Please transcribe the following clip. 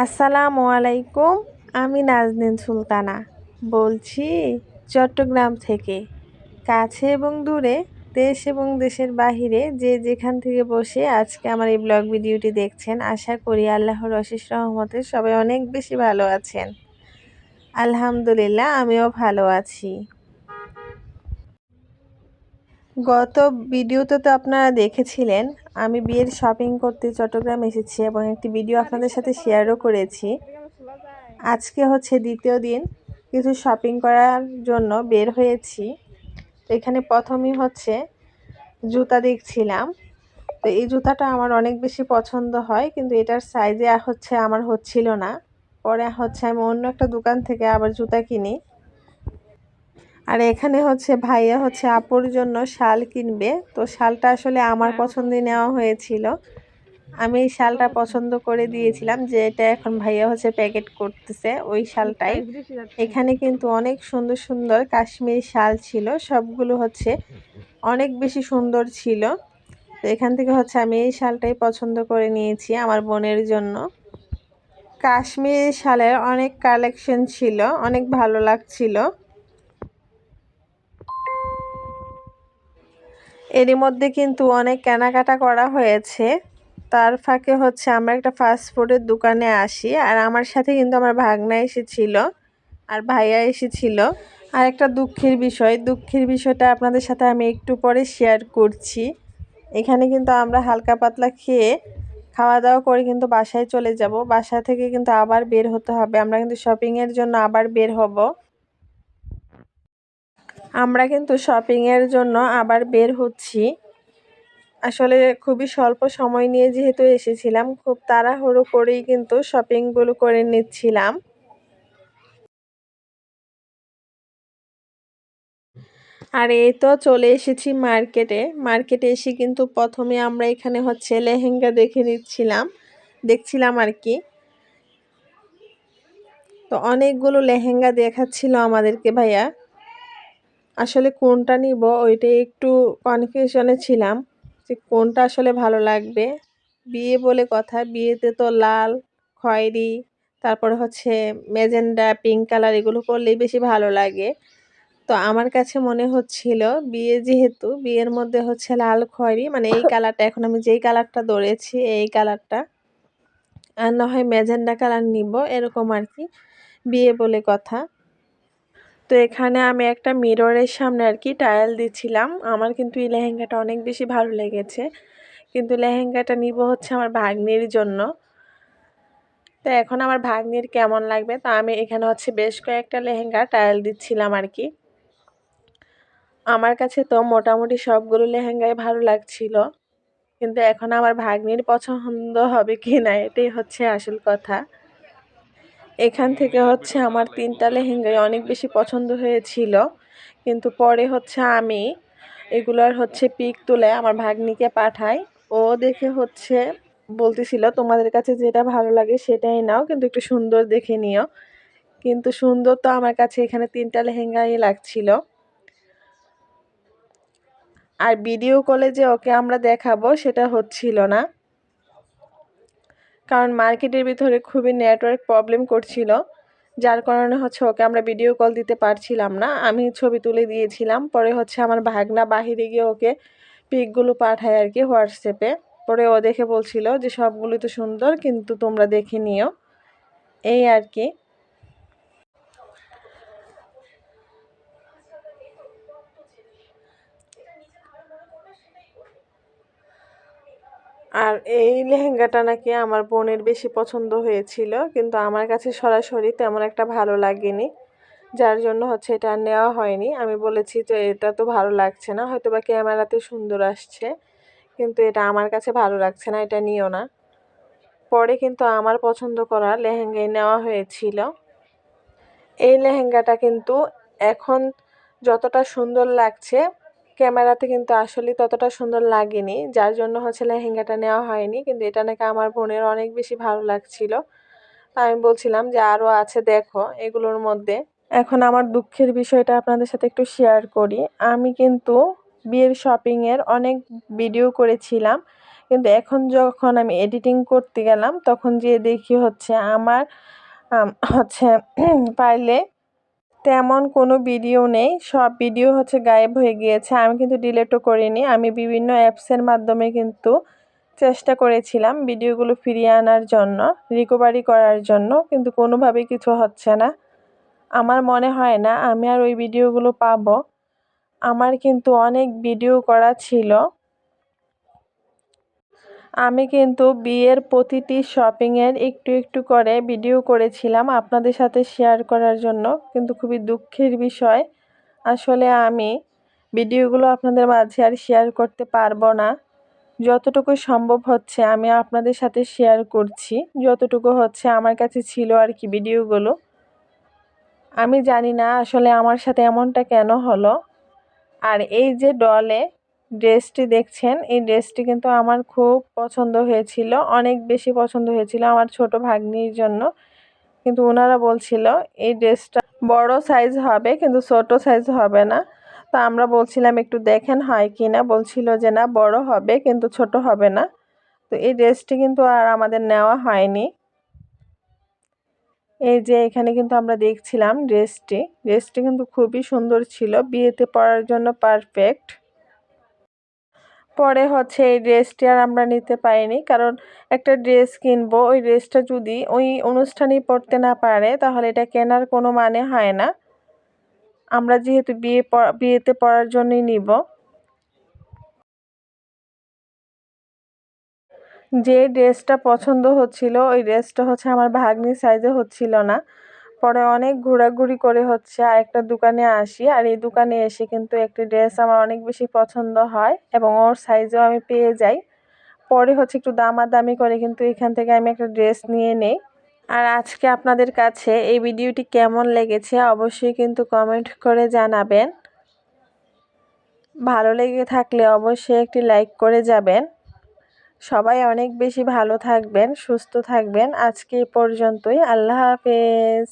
আসসালামু আলাইকুম। আমি নাজনীন সুলতানা বলছি চট্টগ্রাম থেকে। কাছে এবং দূরে, দেশ এবং দেশের বাহিরে যে যেখান থেকে বসে আজকে আমার এই ব্লগ ভিডিওটি দেখছেন, আশা করি আল্লাহর অশেষ রহমতে সবাই অনেক বেশি ভালো আছেন। আলহামদুলিল্লাহ, আমিও ভালো আছি। গত ভিডিওতে তো আপনারা দেখেছিলেন আমি বিয়ের শপিং করতে চট্টগ্রাম এসেছি এবং একটি ভিডিও আপনাদের সাথে শেয়ারও করেছি। আজকে হচ্ছে দ্বিতীয় দিন, কিছু শপিং করার জন্য বের হয়েছি। তো এখানে প্রথমেই হচ্ছে জুতা দেখছিলাম। তো এই জুতাটা আমার অনেক বেশি পছন্দ হয়, কিন্তু এটার সাইজে হচ্ছে আমার হচ্ছিল না। পরে হচ্ছে আমি অন্য একটা দোকান থেকে আবার জুতা কিনি। আর এখানে হচ্ছে ভাইয়া হচ্ছে আপুর জন্য শাল কিনবে। তো শালটা আসলে আমার পছন্দে নেওয়া হয়েছিল। আমি এই শালটা পছন্দ করে দিয়েছিলাম, যে এটা এখন ভাইয়া হচ্ছে প্যাকেট করতেছে ওই শালটাই। এখানে কিন্তু অনেক সুন্দর সুন্দর কাশ্মীরি শাল ছিল, সবগুলো হচ্ছে অনেক বেশি সুন্দর ছিল। তো এখান থেকে হচ্ছে আমি এই শালটাই পছন্দ করে নিয়েছি আমার বোনের জন্য। কাশ্মীরি শালের অনেক কালেকশন ছিল, অনেক ভালো লাগছিল। এরই মধ্যে কিন্তু অনেক কেনাকাটা করা হয়েছে। তার ফাঁকে হচ্ছে আমরা একটা ফাস্ট ফুডের দোকানে আসি, আর আমার সাথে কিন্তু আমার ভাগনা এসেছিল আর ভাইয়া এসেছিল। আর একটা দুঃখের বিষয়টা আপনাদের সাথে আমি একটু পরে শেয়ার করছি। এখানে কিন্তু আমরা হালকা পাতলা খেয়ে খাওয়া দাওয়া করে কিন্তু বাসায় চলে যাব। বাসা থেকে কিন্তু আবার বের হতে হবে, আমরা কিন্তু শপিংয়ের জন্য আবার বের হব। আমরা কিন্তু শপিংয়ের জন্য আবার বের হচ্ছি। আসলে খুবই স্বল্প সময় নিয়ে যেহেতু এসেছিলাম, খুব তাড়াহুড়ো করেই কিন্তু শপিংগুলো করে নিচ্ছিলাম। আর এই তো চলে এসেছি মার্কেটে এসে কিন্তু প্রথমে আমরা এখানে হচ্ছে লেহেঙ্গা দেখছিলাম আর কি। তো অনেকগুলো লেহেঙ্গা দেখাচ্ছিল আমাদেরকে ভাইয়া। আসলে কোনটা নিব ওইটাই একটু কনফিউশনে ছিলাম, যে কোনটা আসলে ভালো লাগবে। বিয়ে বলে কথা, বিয়েতে তো লাল, খয়েরি, তারপরে হচ্ছে ম্যাজেন্ডা, পিঙ্ক কালার এগুলো পরলেই বেশি ভালো লাগে। তো আমার কাছে মনে হচ্ছিল বিয়ে, যেহেতু বিয়ের মধ্যে হচ্ছে লাল খয়েরি, মানে এই কালারটা, এখন আমি যেই কালারটা ধরেছি এই কালারটা, আর না হয় ম্যাজেন্ডা কালার নিব, এরকম আর কি, বিয়ে বলে কথা। তো এখানে আমি একটা মিররের সামনে আর কি ট্রায়াল দিচ্ছিলাম। আমার কিন্তু এই লেহেঙ্গাটা অনেক বেশি ভালো লেগেছে, কিন্তু লেহেঙ্গাটা নিব হচ্ছে আমার ভাগ্নির জন্য। তো এখন আমার ভাগ্নির কেমন লাগবে, তা আমি এখানে হচ্ছে বেশ কয়েকটা লেহেঙ্গা ট্রায়াল দিচ্ছিলাম আর কি। আমার কাছে তো মোটামুটি সবগুলো লেহেঙ্গাই ভালো লাগছিল, কিন্তু এখন আমার ভাগ্নির পছন্দ হবে কি না এটাই হচ্ছে আসল কথা। এখান থেকে হচ্ছে আমার 3টা লেহেঙ্গাই অনেক বেশি পছন্দ হয়েছিল, কিন্তু পরে হচ্ছে আমি এগুলোর হচ্ছে পিক তুলে আমার ভাগ্নিকে পাঠাই। ও দেখে হচ্ছে বলতেছিল তোমাদের কাছে যেটা ভালো লাগে সেটাই নাও, কিন্তু একটু সুন্দর দেখে নিও। কিন্তু সুন্দর তো আমার কাছে এখানে 3টা লেহেঙ্গাই লাগছিল। আর ভিডিও কলে যে ওকে আমরা দেখাবো সেটা হচ্ছিল না, কারণ মার্কেটের ভিতরে খুবই নেটওয়ার্ক প্রবলেম করছিল, যার কারণে হচ্ছে ওকে আমরা ভিডিও কল দিতে পারছিলাম না। আমি ছবি তুলে দিয়েছিলাম, পরে হচ্ছে আমার ভাগনা বাহিরে গিয়ে ওকে পিকগুলো পাঠায় আর কি হোয়াটসঅ্যাপে। পরে ও দেখে বলছিল যে সবগুলো তো সুন্দর, কিন্তু তোমরা দেখে নিও, এই আর কি। আর এই লেহেঙ্গাটা নাকি আমার বোনের বেশি পছন্দ হয়েছিল, কিন্তু আমার কাছে সরাসরি তেমন একটা ভালো লাগেনি, যার জন্য হচ্ছে এটা আর নেওয়া হয়নি। আমি বলেছি যে এটা তো ভালো লাগছে না, হয়তো বা ক্যামেরাতে সুন্দর আসছে, কিন্তু এটা আমার কাছে ভালো লাগছে না, এটা নিও না। পরে কিন্তু আমার পছন্দ করা লেহেঙ্গাই নেওয়া হয়েছিল। এই লেহেঙ্গাটা কিন্তু এখন যতটা সুন্দর লাগছে ক্যামেরাতে কিন্তু আসলে ততটা সুন্দর লাগেনি, যার জন্য হচ্ছে লেহেঙ্গাটা নেওয়া হয়নি। কিন্তু এটা নাকি আমার বোনের অনেক বেশি ভালো লাগছিল, তাই আমি বলছিলাম যে আরও আছে দেখো এগুলোর মধ্যে। এখন আমার দুঃখের বিষয়টা আপনাদের সাথে একটু শেয়ার করি। আমি কিন্তু বিয়ের শপিংয়ের অনেক ভিডিও করেছিলাম, কিন্তু এখন যখন আমি এডিটিং করতে গেলাম তখন যেয়ে দেখি হচ্ছে আমার হচ্ছে ফাইলে তেমন কোনো ভিডিও নেই, সব ভিডিও হচ্ছে গায়েব হয়ে গিয়েছে। আমি কিন্তু ডিলিটও করিনি, আমি বিভিন্ন অ্যাপসের মাধ্যমে কিন্তু চেষ্টা করেছিলাম ভিডিওগুলো ফিরিয়ে আনার জন্য, রিকভারি করার জন্য, কিন্তু কোনোভাবেই কিছু হচ্ছে না। আমার মনে হয় না আমি আর ওই ভিডিওগুলো পাবো। আমার কিন্তু অনেক ভিডিও করা ছিল। আমি কিন্তু বিয়ের প্রতিটি শপিংয়ের একটু একটু করে ভিডিও করেছিলাম আপনাদের সাথে শেয়ার করার জন্য, কিন্তু খুবই দুঃখের বিষয় আসলে আমি ভিডিওগুলো আপনাদের মাঝে আর শেয়ার করতে পারবো না। যতটুকু সম্ভব হচ্ছে আমি আপনাদের সাথে শেয়ার করছি, যতটুকু হচ্ছে আমার কাছে ছিল আর কি ভিডিওগুলো। আমি জানি না আসলে আমার সাথে এমনটা কেন হলো। আর এই যে ডলে ড্রেসটি দেখছেন, এই ড্রেসটি কিন্তু আমার খুব পছন্দ হয়েছিল, অনেক বেশি পছন্দ হয়েছিল আমার ছোট ভাগ্নির জন্য। কিন্তু ওনারা বলছিল এই ড্রেসটা বড় সাইজ হবে কিন্তু ছোট সাইজ হবে না। তো আমরা বলছিলাম একটু দেখেন হয় কি না, বলছিল যে না বড় হবে কিন্তু ছোট হবে না। তো এই ড্রেসটি কিন্তু আর আমাদের নেওয়া হয়নি। এই যে এখানে কিন্তু আমরা দেখছিলাম ড্রেসটি কিন্তু খুবই সুন্দর ছিল, বিয়েতে পরার জন্য পারফেক্ট। পরে হচ্ছে এই ড্রেসটি আর আমরা নিতে পারিনি, কারণ একটা ড্রেস কিনবো, ওই ড্রেসটা যদি ওই অনুষ্ঠানেই পরতে না পারে তাহলে এটা কেনার কোনো মানে হয় না। আমরা যেহেতু বিয়েতে পরার জন্যই নিব। যে ড্রেসটা পছন্দ হচ্ছিল ওই ড্রেসটা হচ্ছে আমার ভাগ্নির সাইজে হচ্ছিল না। পরে অনেক ঘোরাঘুরি করে হচ্ছে আরেকটা দোকানে আসি, আর এই দোকানে এসে কিন্তু একটি ড্রেস আমার অনেক বেশি পছন্দ হয় এবং ওর সাইজেও আমি পেয়ে যাই। পরে হচ্ছে একটু দামাদামি করে কিন্তু এখান থেকে আমি একটা ড্রেস নিয়ে নেই। আর আজকে আপনাদের কাছে এই ভিডিওটি কেমন লেগেছে অবশ্যই কিন্তু কমেন্ট করে জানাবেন। ভালো লেগে থাকলে অবশ্যই একটি লাইক করে যাবেন। সবাই অনেক বেশি ভালো থাকবেন, সুস্থ থাকবেন। আজকে এই পর্যন্তই। আল্লাহ হাফেজ।